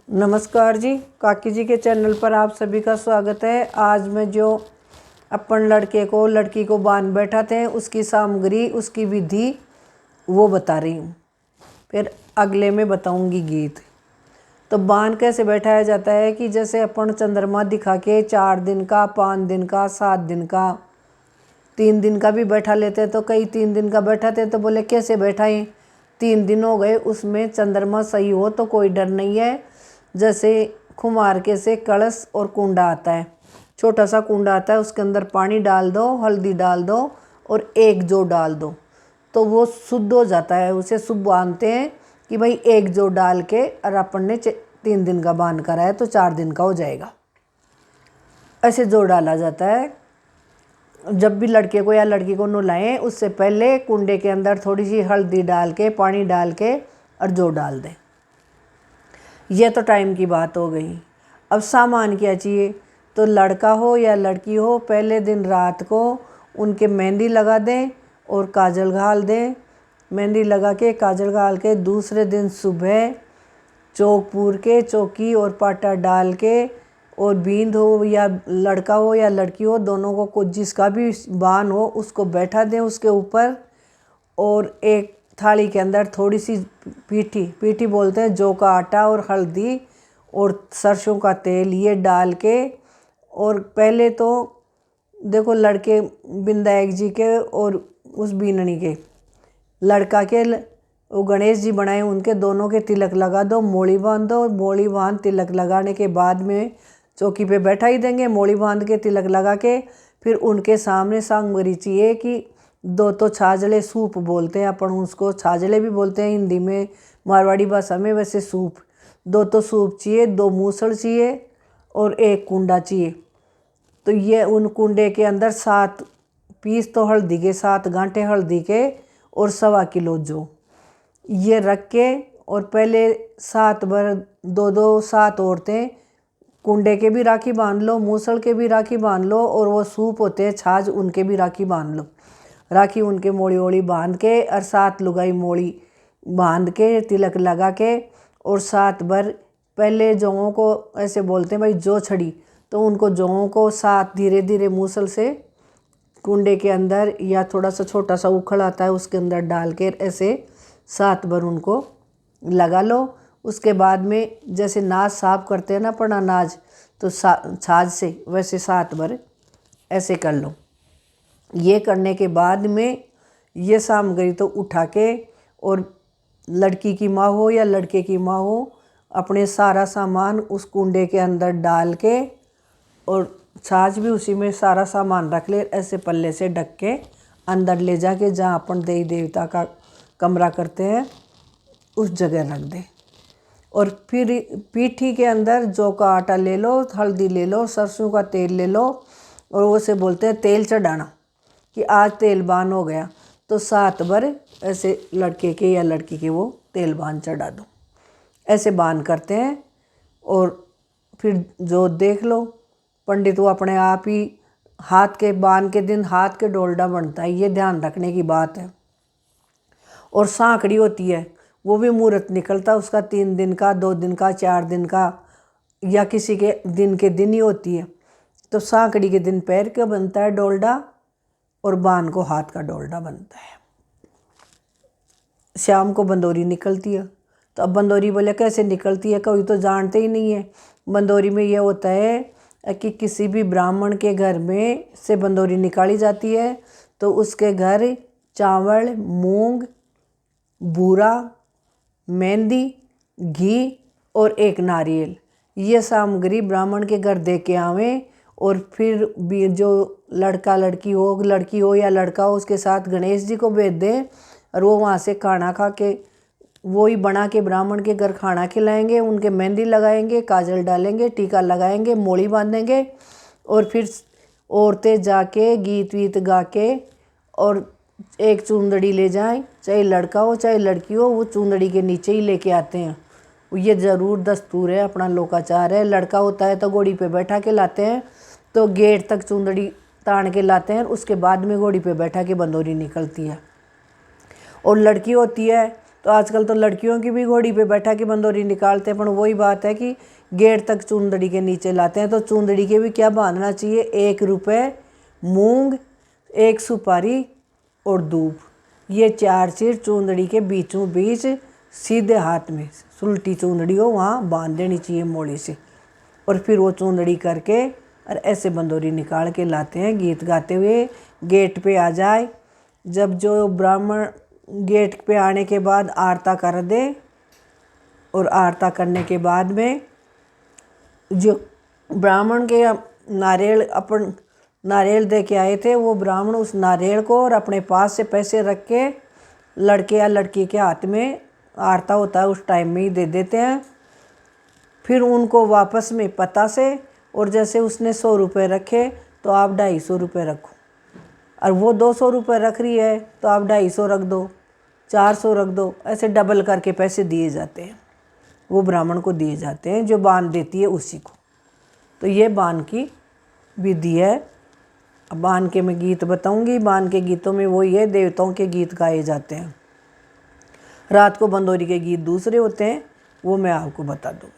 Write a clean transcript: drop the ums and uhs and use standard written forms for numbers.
नमस्कार जी, काकी जी के चैनल पर आप सभी का स्वागत है। आज मैं जो अपन लड़की को बांध बैठाते हैं उसकी सामग्री, उसकी विधि वो बता रही हूँ। फिर अगले में बताऊँगी गीत। तो बांध कैसे बैठाया जाता है कि जैसे अपन चंद्रमा दिखा के 4 दिन का, 5 दिन का, 7 दिन का, 3 दिन का भी बैठा लेते हैं। तो कई 3 दिन का बैठाते हैं तो बोले कैसे बैठाएं, 3 दिन हो गए, उसमें चंद्रमा सही हो तो कोई डर नहीं है। जैसे कुम्हार के से कलश और कुंडा आता है, छोटा सा कुंडा आता है, उसके अंदर पानी डाल दो, हल्दी डाल दो और एक जो डाल दो तो वो शुद्ध हो जाता है। उसे शुभ बांधते हैं कि भाई एक जो डाल के, और अपन ने 3 दिन का बांध करा है तो 4 दिन का हो जाएगा। ऐसे जो डाला जाता है। जब भी लड़के को या लड़की को नहलाएं उससे पहले कुंडे के अंदर थोड़ी सी हल्दी डाल के, पानी डाल के और जो डाल दें। यह तो टाइम की बात हो गई। अब सामान क्या चाहिए, तो लड़का हो या लड़की हो, पहले दिन रात को उनके मेहंदी लगा दें और काजल घाल दें। मेहंदी लगा के काजल घाल के दूसरे दिन सुबह चौक पूर के चौकी और पाटा डाल के, और बींद हो या लड़का हो या लड़की हो, दोनों को जिसका भी बान हो उसको बैठा दें उसके ऊपर। और एक थाली के अंदर थोड़ी सी पीठी बोलते हैं, जौ का आटा और हल्दी और सरसों का तेल ये डाल के, और पहले तो देखो लड़के विनायक जी के और उस बीननी के, लड़का के वो गणेश जी बनाए उनके दोनों के तिलक लगा दो, मोड़ी बांध दो। मोड़ी बांध तिलक लगाने के बाद में चौकी पे बैठा ही देंगे। मोड़ी बांध के तिलक लगा के फिर उनके सामने सामग्री चाहिए कि 2 तो छाजले, सूप बोलते हैं अपन उसको, छाजले भी बोलते हैं हिंदी में, मारवाड़ी भाषा में वैसे सूप। 2 तो सूप चाहिए, 2 मूसल चाहिए और 1 कुंडा चाहिए। तो ये उन कुंडे के अंदर 7 पीस तो हल्दी के, 7 गांठे हल्दी के और 1.25 किलो जो ये रख के, और पहले 7 बार 2 7 औरतें कुंडे के भी राखी बांध लो, मूसल के भी राखी बांध लो, और वो सूप होते हैं छाछ उनके भी राखी बांध लो। राखी उनके मोड़ी ओड़ी बांध के और 7 लुगाई मोड़ी बांध के तिलक लगा के, और 7 बार पहले जौओं को ऐसे बोलते हैं भाई जो छड़ी, तो उनको जौओं को 7 धीरे धीरे मूसल से कुंडे के अंदर या थोड़ा सा छोटा सा उखड़ आता है उसके अंदर डाल के ऐसे 7 बार उनको लगा लो। उसके बाद में जैसे नाज साफ करते हैं ना अपन अनाज, तो छाछ से वैसे 7 बार ऐसे कर लो। ये करने के बाद में ये सामग्री तो उठा के, और लड़की की माँ हो या लड़के की माँ हो, अपने सारा सामान उस कुंडे के अंदर डाल के, और छाछ भी उसी में सारा सामान रख ले, ऐसे पल्ले से ढक के अंदर ले जाके जहाँ अपन देवी देवता का कमरा करते हैं उस जगह रख दे। और फिर पीठी के अंदर जौ का आटा ले लो, हल्दी ले लो, सरसों का तेल ले लो, और वो से बोलते हैं तेल चढ़ाना कि आज तेल बान हो गया, तो 7 बार ऐसे लड़के के या लड़की के वो तेल बान चढ़ा दो। ऐसे बान करते हैं। और फिर जो देख लो पंडित वो अपने आप ही हाथ के बान के दिन हाथ के डोलडा बनता है, ये ध्यान रखने की बात है। और सांकड़ी होती है, वो भी मुहूर्त निकलता उसका 3 दिन का, 2 दिन का, 4 दिन का, या किसी के दिन ही होती है। तो सांकड़ी के दिन पैर का बनता है डोलडा और बान को हाथ का डोलडा बनता है। शाम को बंदोरी निकलती है। तो अब बंदोरी बोले कैसे निकलती है, कोई तो जानते ही नहीं है। बंदोरी में यह होता है कि किसी भी ब्राह्मण के घर में से बंदोरी निकाली जाती है, तो उसके घर चावल, मूंग, बूरा, मेहंदी, घी और 1 नारियल, ये सामग्री ब्राह्मण के घर दे के आवें। और फिर भी जो लड़की हो या लड़का हो, उसके साथ गणेश जी को भेज दें, और वो वहाँ से खाना खा के वो ही बना के ब्राह्मण के घर खाना खिलाएंगे, उनके मेहंदी लगाएंगे, काजल डालेंगे, टीका लगाएंगे, मोड़ी बांधेंगे। और फिर औरतें जाके गीत वीत गा के और 1 चुंदड़ी ले जाएं, चाहे लड़का हो चाहे लड़की हो, वो चुंदड़ी के नीचे ही लेके आते हैं। ये ज़रूर दस्तूर है, अपना लोकाचार है। लड़का होता है तो घोड़ी पे बैठा के लाते हैं, तो गेट तक चुंदड़ी तान के लाते हैं, उसके बाद में घोड़ी पे बैठा के बंदोरी निकलती है। और लड़की होती है तो आजकल तो लड़कियों की भी घोड़ी पे बैठा के बंदोरी निकालते हैं, पर वही बात है कि गेट तक चूंदड़ी के नीचे लाते हैं। तो चूंदड़ी के भी क्या बांधना चाहिए, 1 रुपये, मूंग, 1 सुपारी और दूब, ये 4 चीज चूंदड़ी के बीचों बीच सीधे हाथ में सुलटी चूंदड़ी हो वहाँ बांध देनी चाहिए मोड़ी से। और फिर वो चूंदड़ी करके और ऐसे बंदोरी निकाल के लाते हैं गीत गाते हुए। गेट पे आ जाए, जब जो ब्राह्मण गेट पे आने के बाद आरता कर दे, और आरता करने के बाद में जो ब्राह्मण के नारियल दे के आए थे, वो ब्राह्मण उस नारियल को और अपने पास से पैसे रख के लड़के या लड़की के हाथ में आरता होता है उस टाइम में ही दे देते हैं। फिर उनको वापस में पता से, और जैसे उसने 100 रुपये रखे तो आप 250 रुपये रखो, और वो 200 रुपये रख रही है तो आप 250 रख दो, 400 रख दो, ऐसे डबल करके पैसे दिए जाते हैं, वो ब्राह्मण को दिए जाते हैं जो बांध देती है उसी को। तो ये बांध की विधि है। अब बांध के मैं गीत बताऊंगी। बांध के गीतों में वही है, देवताओं के गीत गाए जाते हैं। रात को बंदोरी के गीत दूसरे होते हैं, वो मैं आपको बता दूँ।